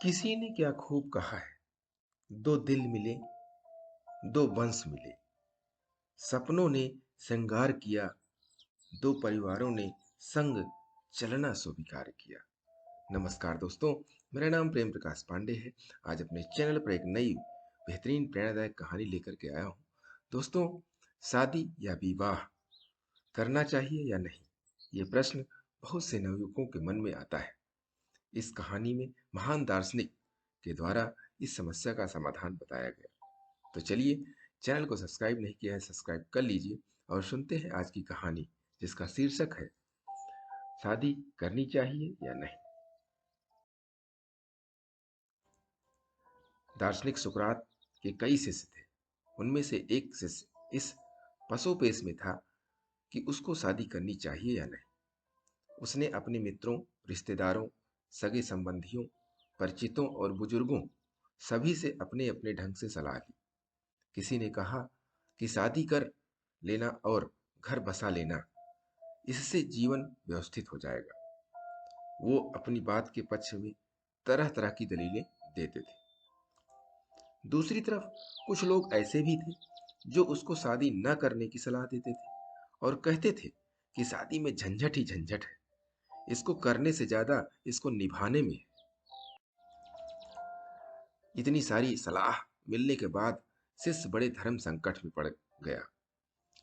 किसी ने क्या खूब कहा है, दो दिल मिले, दो वंश मिले। सपनों ने श्रृंगार किया, दो परिवारों ने संग चलना स्वीकार किया। नमस्कार दोस्तों, मेरा नाम प्रेम प्रकाश पांडे है। आज अपने चैनल पर एक नई बेहतरीन प्रेरणादायक कहानी लेकर के आया हूँ। दोस्तों, शादी या विवाह करना चाहिए या नहीं, ये प्रश्न बहुत से नवयुवकों के मन में आता है। इस कहानी में महान दार्शनिक के द्वारा इस समस्या का समाधान बताया गया। तो चलिए, चैनल को सब्सक्राइब नहीं किया है, सब्सक्राइब कर लीजिए और सुनते हैं आज की कहानी, जिसका शीर्षक है शादी करनी चाहिए या नहीं। दार्शनिक सुकरात के कई शिष्य थे। उनमें से एक शिष्य इस पसोपेश में था कि उसको शादी करनी चाहिए या नहीं। उसने अपने मित्रों, रिश्तेदारों, सगे संबंधियों, परिचितों और बुजुर्गों सभी से अपने अपने ढंग से सलाह ली। किसी ने कहा कि शादी कर लेना और घर बसा लेना, इससे जीवन व्यवस्थित हो जाएगा। वो अपनी बात के पक्ष में तरह तरह की दलीलें देते थे। दूसरी तरफ कुछ लोग ऐसे भी थे जो उसको शादी न करने की सलाह देते थे और कहते थे कि शादी में झंझट ही झंझट है, इसको करने से ज्यादा इसको निभाने में है। इतनी सारी सलाह मिलने के बाद शिष्य बड़े धर्म संकट में पड़ गया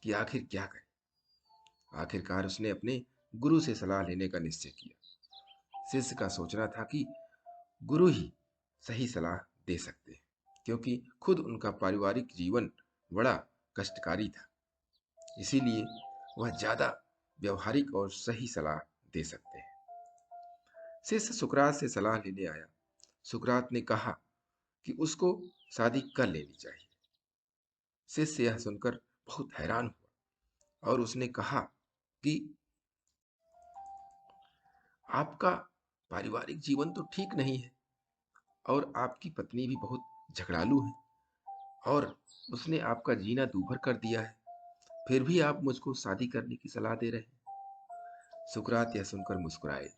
कि आखिर क्या करे। आखिरकार उसने अपने गुरु से सलाह लेने का निश्चय किया। शिष्य का सोचना था कि गुरु ही सही सलाह दे सकते हैं, क्योंकि खुद उनका पारिवारिक जीवन बड़ा कष्टकारी था। इसीलिए वह ज्यादा व्यवहारिक और सही सलाह दे सकते हैं। शिष्य सुकरात से सलाह लेने आया। सुकरात ने कहा कि उसको शादी कर लेनी चाहिए। शिष्य यह सुनकर बहुत हैरान हुआ और उसने कहा कि आपका पारिवारिक जीवन तो ठीक नहीं है और आपकी पत्नी भी बहुत झगड़ालू है और उसने आपका जीना दूभर कर दिया है, फिर भी आप मुझको शादी करने की सलाह दे रहे हैं। सुकरात यह सुनकर मुस्कुराए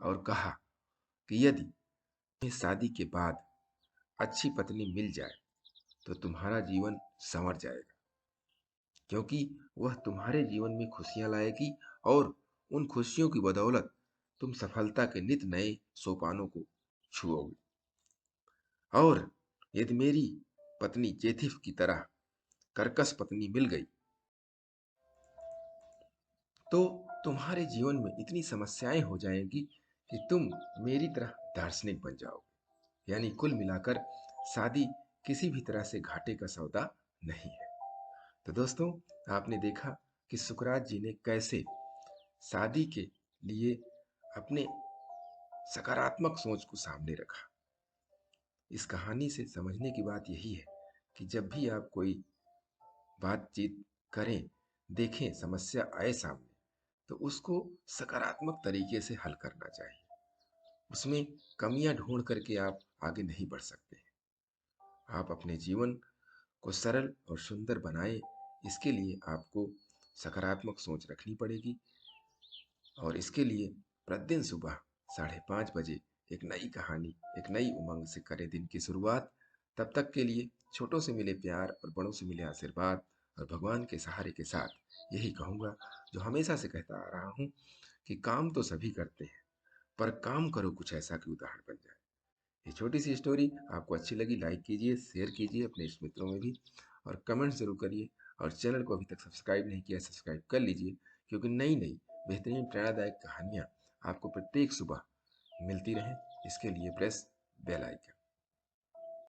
और कहा कि यदि तुम्हें शादी के बाद अच्छी पत्नी मिल जाए तो तुम्हारा जीवन संवर जाएगा, क्योंकि वह तुम्हारे जीवन में खुशियां लाएगी और उन खुशियों की बदौलत तुम सफलता के नित नए सोपानों को छुओगे। और यदि मेरी पत्नी जेथिफ की तरह कर्कश पत्नी मिल गई तो तुम्हारे जीवन में इतनी समस्याएं हो जाएंगी कि तुम मेरी तरह दार्शनिक बन जाओगे। यानी कुल मिलाकर शादी किसी भी तरह से घाटे का सौदा नहीं है। तो दोस्तों, आपने देखा कि सुकरात जी ने कैसे शादी के लिए अपने सकारात्मक सोच को सामने रखा। इस कहानी से समझने की बात यही है कि जब भी आप कोई बातचीत करें, देखें, समस्या आए सामने, तो उसको सकारात्मक तरीके से हल करना चाहिए। उसमें कमियां ढूंढ करके आप आगे नहीं बढ़ सकते हैं। आप अपने जीवन को सरल और सुंदर बनाएं, इसके लिए आपको सकारात्मक सोच रखनी पड़ेगी। और इसके लिए प्रतिदिन सुबह 5:30 बजे एक नई कहानी, एक नई उमंग से करें दिन की शुरुआत। तब तक के लिए छोटों से मिले प्यार और बड़ों से मिले आशीर्वाद और भगवान के सहारे के साथ यही कहूँगा, जो हमेशा से कहता आ रहा हूँ, कि काम तो सभी करते हैं, पर काम करो कुछ ऐसा कि उदाहरण बन जाए। ये छोटी सी स्टोरी आपको अच्छी लगी, लाइक कीजिए, शेयर कीजिए अपने इष्ट मित्रों में भी, और कमेंट जरूर करिए। और चैनल को अभी तक सब्सक्राइब नहीं किया, सब्सक्राइब कर लीजिए, क्योंकि नई नई बेहतरीन प्रेरणादायक कहानियाँ आपको प्रत्येक सुबह मिलती रहें। इसके लिए प्रेस बेल आइकन।